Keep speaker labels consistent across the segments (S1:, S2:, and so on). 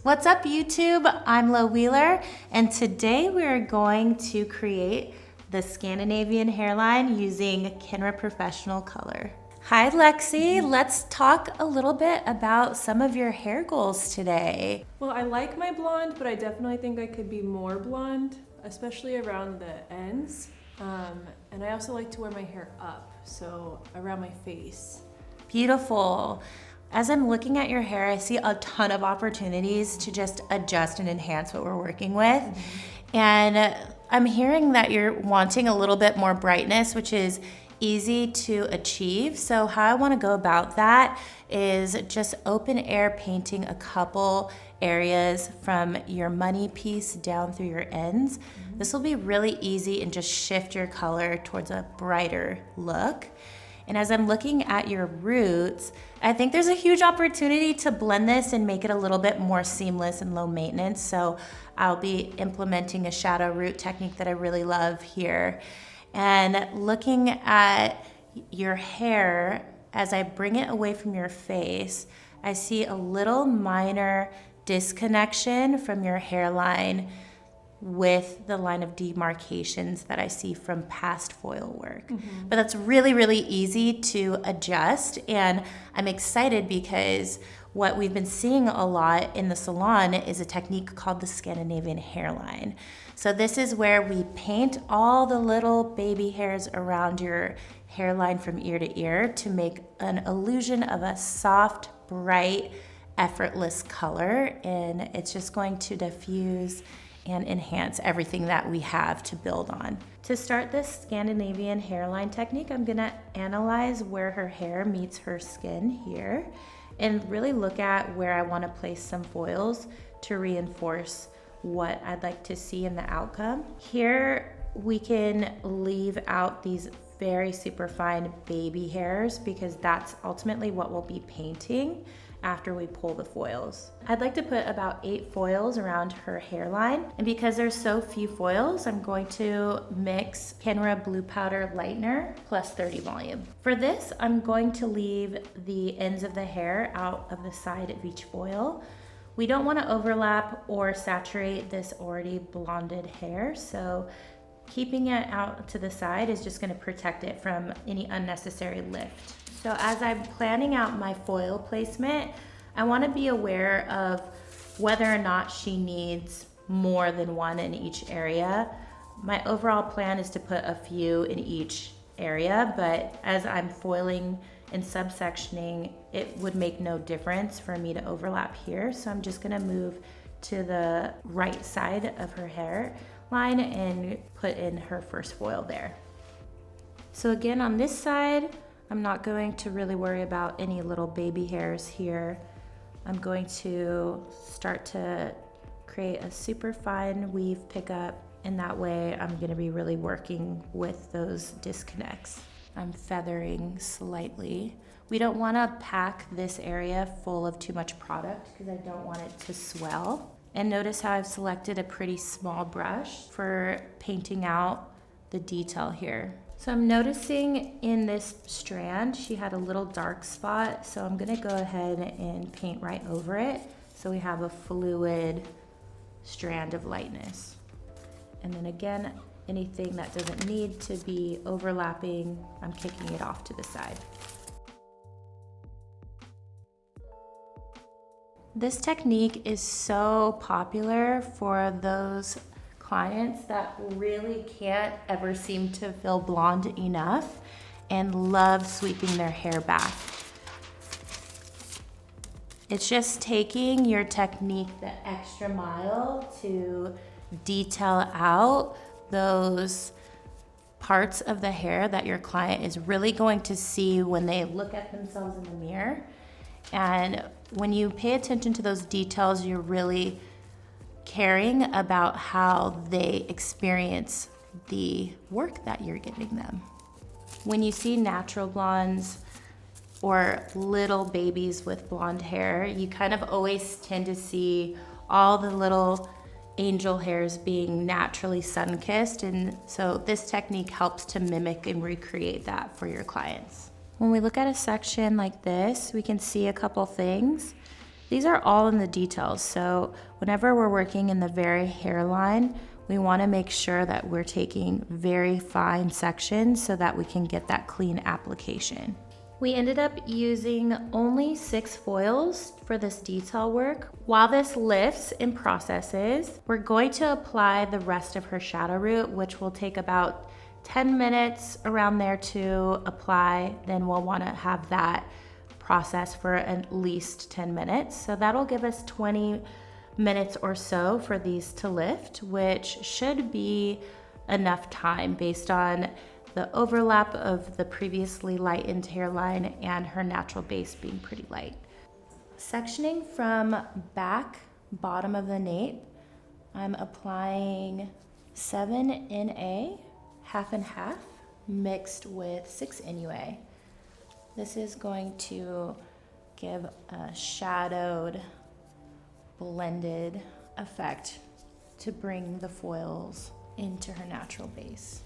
S1: What's up YouTube? I'm Lo Wheeler and today we're going to create the Scandinavian hairline using Kenra Professional Color. Hi Lexi, let's talk a little bit about some of your hair goals today.
S2: Well, I like my blonde, but I definitely think I could be more blonde, especially around the ends. And I also like to wear my hair up, so around my face.
S1: Beautiful. As I'm looking at your hair, I see a ton of opportunities to just adjust and enhance what we're working with. And I'm hearing that you're wanting a little bit more brightness, which is easy to achieve. So how I want to go about that is just open air painting a couple areas from your money piece down through your ends. This will be really easy and just shift your color towards a brighter look. And as I'm looking at your roots, I think there's a huge opportunity to blend this and make it a little bit more seamless and low maintenance. So I'll be implementing a shadow root technique that I really love here. And looking at your hair, as I bring it away from your face, I see a little minor disconnection from your hairline with the line of demarcations that I see from past foil work. But that's really, really easy to adjust. And I'm excited because what we've been seeing a lot in the salon is a technique called the Scandinavian hairline. So this is where we paint all the little baby hairs around your hairline from ear to ear to make an illusion of a soft, bright, effortless color. And it's just going to diffuse and enhance everything that we have to build on. To start this Scandinavian hairline technique, I'm gonna analyze where her hair meets her skin here and really look at where I wanna place some foils to reinforce what I'd like to see in the outcome. Here, we can leave out these very super fine baby hairs because that's ultimately what we'll be painting after we pull the foils. I'd like to put about 8 foils around her hairline. And because there's so few foils, I'm going to mix Kenra Blue Powder Lightener plus 30 volume. For this, I'm going to leave the ends of the hair out of the side of each foil. We don't want to overlap or saturate this already blonded hair, so keeping it out to the side is just going to protect it from any unnecessary lift. So as I'm planning out my foil placement, I want to be aware of whether or not she needs more than one in each area. My overall plan is to put a few in each area, but as I'm foiling and subsectioning, it would make no difference for me to overlap here. So I'm just going to move to the right side of her hairline and put in her first foil there. So again, on this side, I'm not going to really worry about any little baby hairs here. I'm going to start to create a super fine weave pickup, and that way I'm going to be really working with those disconnects. I'm feathering slightly. We don't want to pack this area full of too much product because I don't want it to swell. And notice how I've selected a pretty small brush for painting out the detail here. So I'm noticing in this strand, she had a little dark spot, so I'm gonna go ahead and paint right over it so we have a fluid strand of lightness. And then again, anything that doesn't need to be overlapping, I'm kicking it off to the side. This technique is so popular for those clients that really can't ever seem to feel blonde enough and love sweeping their hair back. It's just taking your technique the extra mile to detail out those parts of the hair that your client is really going to see when they look at themselves in the mirror. And when you pay attention to those details, you're really caring about how they experience the work that you're giving them. When you see natural blondes or little babies with blonde hair, you kind of always tend to see all the little angel hairs being naturally sun-kissed, and so this technique helps to mimic and recreate that for your clients. When we look at a section like this, we can see a couple things. These are all in the details, so whenever we're working in the very hairline, we want to make sure that we're taking very fine sections so that we can get that clean application. We ended up using only 6 foils for this detail work. While this lifts and processes, we're going to apply the rest of her shadow root, which will take about 10 minutes around there to apply. Then we'll want to have that process for at least 10 minutes. So that'll give us 20 minutes or so for these to lift, which should be enough time based on the overlap of the previously lightened hairline and her natural base being pretty light. Sectioning from back bottom of the nape, I'm applying 7 NA, half and half, mixed with 6 NUA. This is going to give a shadowed, blended effect to bring the foils into her natural base.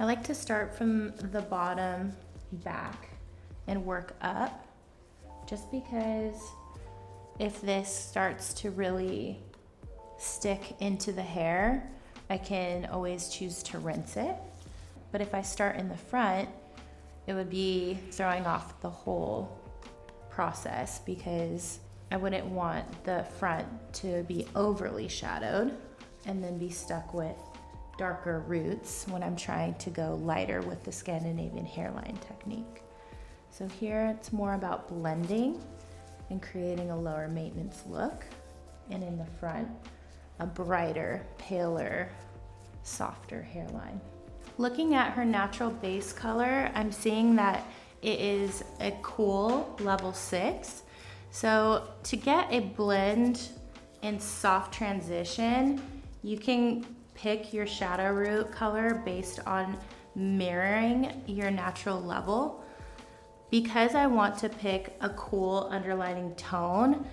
S1: I like to start from the bottom back and work up, just because if this starts to really stick into the hair, I can always choose to rinse it. But if I start in the front, it would be throwing off the whole process, because I wouldn't want the front to be overly shadowed and then be stuck with darker roots when I'm trying to go lighter with the Scandinavian hairline technique. So here it's more about blending and creating a lower maintenance look, and in the front, a brighter, paler, softer hairline. Looking at her natural base color, I'm seeing that it is a cool level 6. So to get a blend and soft transition, you can pick your shadow root color based on mirroring your natural level. Because I want to pick a cool underlining tone,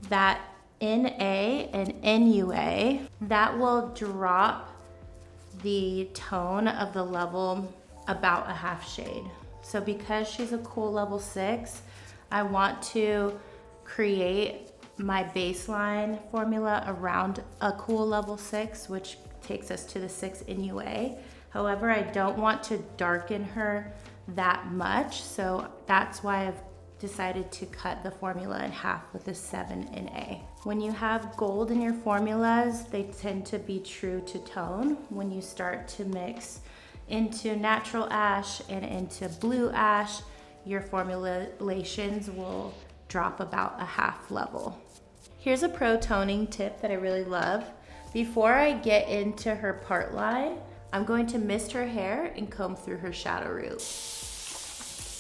S1: that NA and NUA, that will drop the tone of the level about a half shade. So because she's a cool level 6, I want to create my baseline formula around a cool level 6, which takes us to the 6 NUA. However, I don't want to darken her that much, so that's why I've decided to cut the formula in half with a 7 NA. When you have gold in your formulas, they tend to be true to tone. When you start to mix into natural ash and into blue ash, your formulations will drop about a half level. Here's a pro toning tip that I really love. Before I get into her part line, I'm going to mist her hair and comb through her shadow root.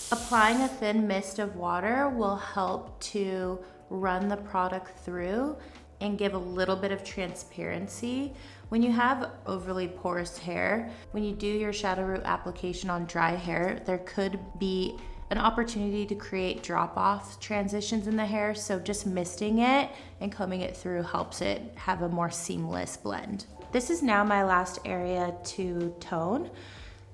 S1: Applying a thin mist of water will help to run the product through and give a little bit of transparency. When you have overly porous hair, when you do your shadow root application on dry hair, there could be an opportunity to create drop-off transitions in the hair, so just misting it and combing it through helps it have a more seamless blend. This is now my last area to tone.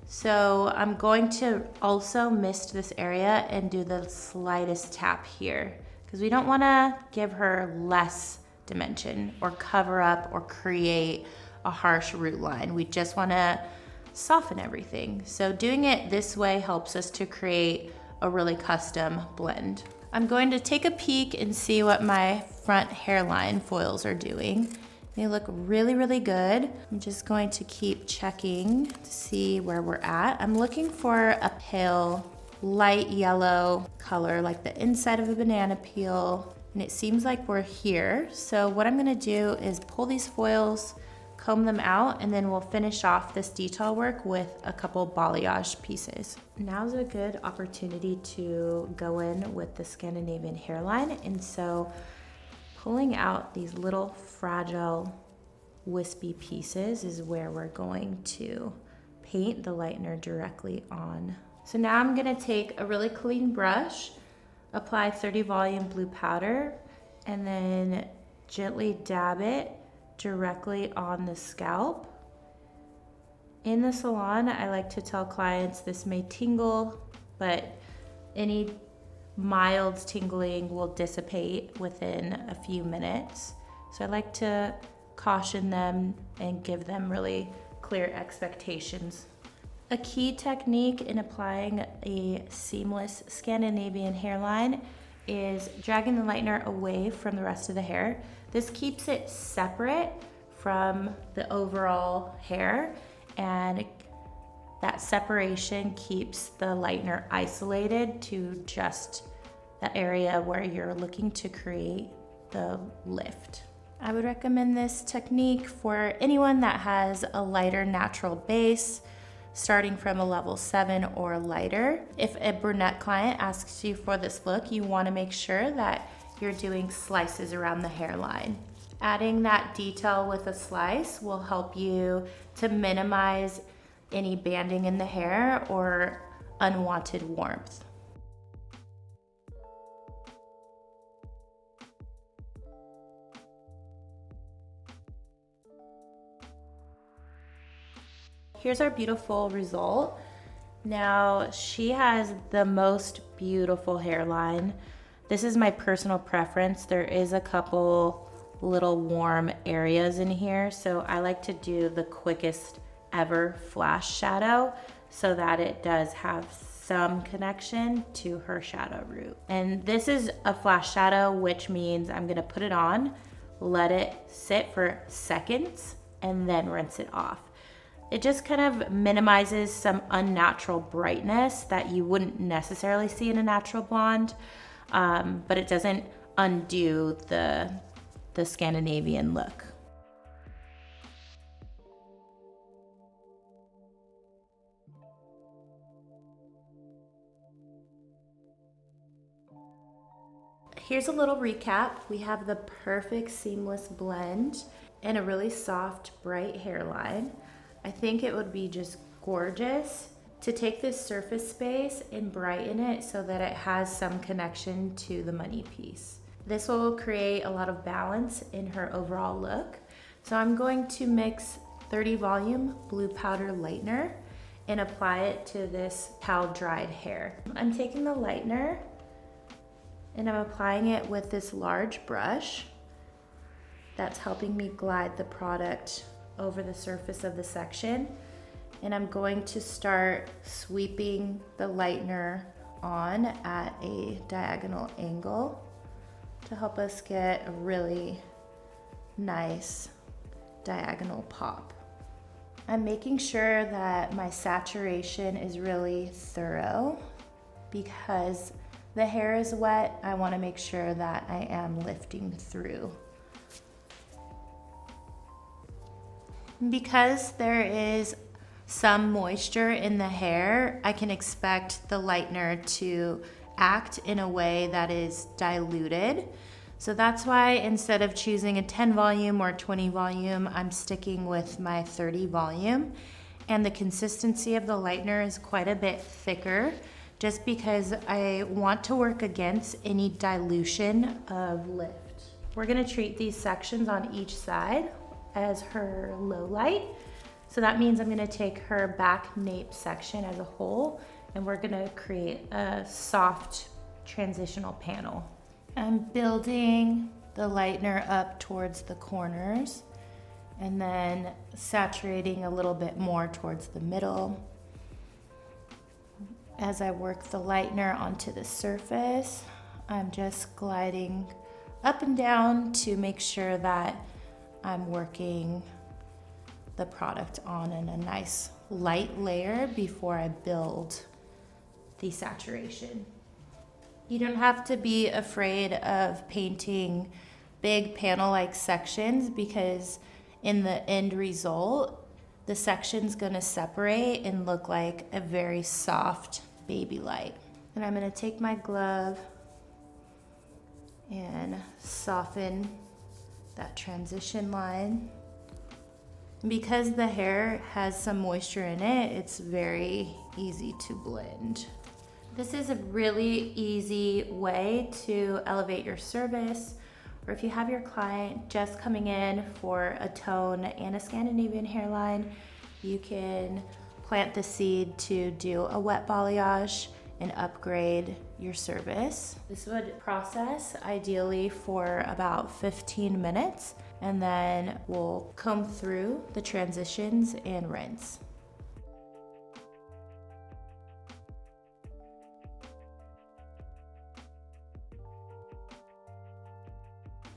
S1: So I'm going to also mist this area and do the slightest tap here, because we don't want to give her less dimension or cover up or create a harsh root line. We just want to soften everything. So doing it this way helps us to create a really custom blend. I'm going to take a peek and see what my front hairline foils are doing. They look really, really good. I'm just going to keep checking to see where we're at. I'm looking for a pale, light yellow color, like the inside of a banana peel, and it seems like we're here. So what I'm gonna do is pull these foils, comb them out, and then we'll finish off this detail work with a couple balayage pieces. Now's a good opportunity to go in with the Scandinavian hairline, and so pulling out these little fragile wispy pieces is where we're going to paint the lightener directly on. So now I'm gonna take a really clean brush, apply 30 volume blue powder, and then gently dab it directly on the scalp. In the salon, I like to tell clients this may tingle, but any mild tingling will dissipate within a few minutes. So I like to caution them and give them really clear expectations. A key technique in applying a seamless Scandinavian hairline is dragging the lightener away from the rest of the hair. This keeps it separate from the overall hair, and that separation keeps the lightener isolated to just the area where you're looking to create the lift. I would recommend this technique for anyone that has a lighter natural base, starting from a level 7 or lighter. If a brunette client asks you for this look, you want to make sure that you're doing slices around the hairline. Adding that detail with a slice will help you to minimize any banding in the hair or unwanted warmth. Here's our beautiful result. Now, she has the most beautiful hairline. This is my personal preference. There is a couple little warm areas in here, so I like to do the quickest ever flash shadow so that it does have some connection to her shadow root. And this is a flash shadow, which means I'm gonna put it on, let it sit for seconds, and then rinse it off. It just kind of minimizes some unnatural brightness that you wouldn't necessarily see in a natural blonde, but it doesn't undo the Scandinavian look. Here's a little recap. We have the perfect seamless blend and a really soft, bright hairline. I think it would be just gorgeous to take this surface space and brighten it so that it has some connection to the money piece. This will create a lot of balance in her overall look. So I'm going to mix 30 volume blue powder lightener and apply it to this towel dried hair. I'm taking the lightener and I'm applying it with this large brush that's helping me glide the product over the surface of the section. And I'm going to start sweeping the lightener on at a diagonal angle to help us get a really nice diagonal pop. I'm making sure that my saturation is really thorough because the hair is wet. I want to make sure that I am lifting through. Because there is some moisture in the hair, I can expect the lightener to act in a way that is diluted. So that's why instead of choosing a 10 volume or 20 volume, I'm sticking with my 30 volume. And the consistency of the lightener is quite a bit thicker just because I want to work against any dilution of lift. We're gonna treat these sections on each side as her low light. So that means I'm gonna take her back nape section as a whole and we're gonna create a soft transitional panel. I'm building the lightener up towards the corners and then saturating a little bit more towards the middle. As I work the lightener onto the surface, I'm just gliding up and down to make sure that I'm working the product on in a nice light layer before I build the saturation. You don't have to be afraid of painting big panel-like sections because in the end result, the section's gonna separate and look like a very soft baby light. And I'm gonna take my glove and soften that transition line. Because the hair has some moisture in it, it's very easy to blend. This is a really easy way to elevate your service, or if you have your client just coming in for a tone and a Scandinavian hairline, you can plant the seed to do a wet balayage and upgrade your service. This would process ideally for about 15 minutes, and then we'll comb through the transitions and rinse.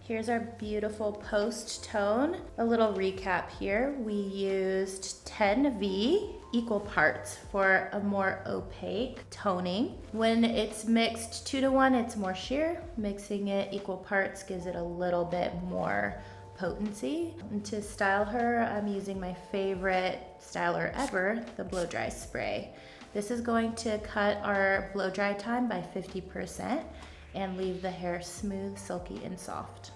S1: Here's our beautiful post tone. A little recap here. We used 10V equal parts for a more opaque toning. When it's mixed 2-to-1, it's more sheer. Mixing it equal parts gives it a little bit more potency. And to style her, I'm using my favorite styler ever, the blow dry spray. This is going to cut our blow dry time by 50% and leave the hair smooth, silky, and soft.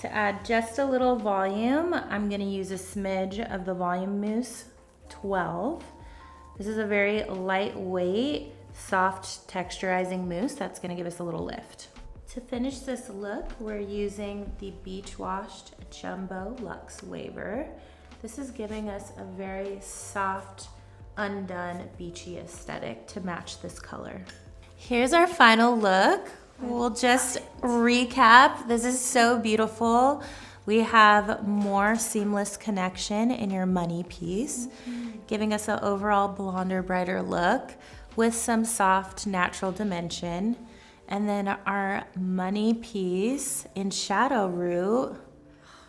S1: To add just a little volume, I'm gonna use a smidge of the Volume Mousse 12. This is a very lightweight, soft texturizing mousse that's gonna give us a little lift. To finish this look, we're using the Beach Washed Jumbo Luxe Waver. This is giving us a very soft, undone, beachy aesthetic to match this color. Here's our final look. We'll just recap. This is so beautiful. We have more seamless connection in your money piece, giving us an overall blonder, brighter look with some soft, natural dimension. And then our money piece in Shadowroot.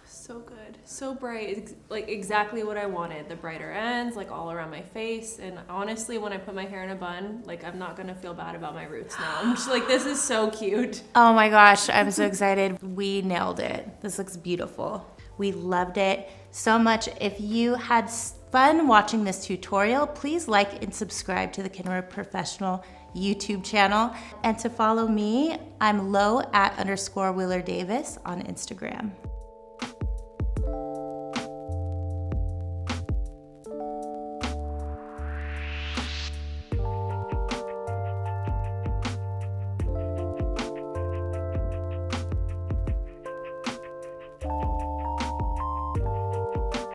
S2: So good, so bright. It's like exactly what I wanted. The brighter ends, like all around my face. And honestly, when I put my hair in a bun, like I'm not gonna feel bad about my roots now. I'm just like, this is so cute.
S1: Oh my gosh, I'm so excited. We nailed it. This looks beautiful. We loved it so much. If you had fun watching this tutorial, please like and subscribe to the Kenra Professional YouTube channel. And to follow me, I'm low@_Wheeler Davis on Instagram.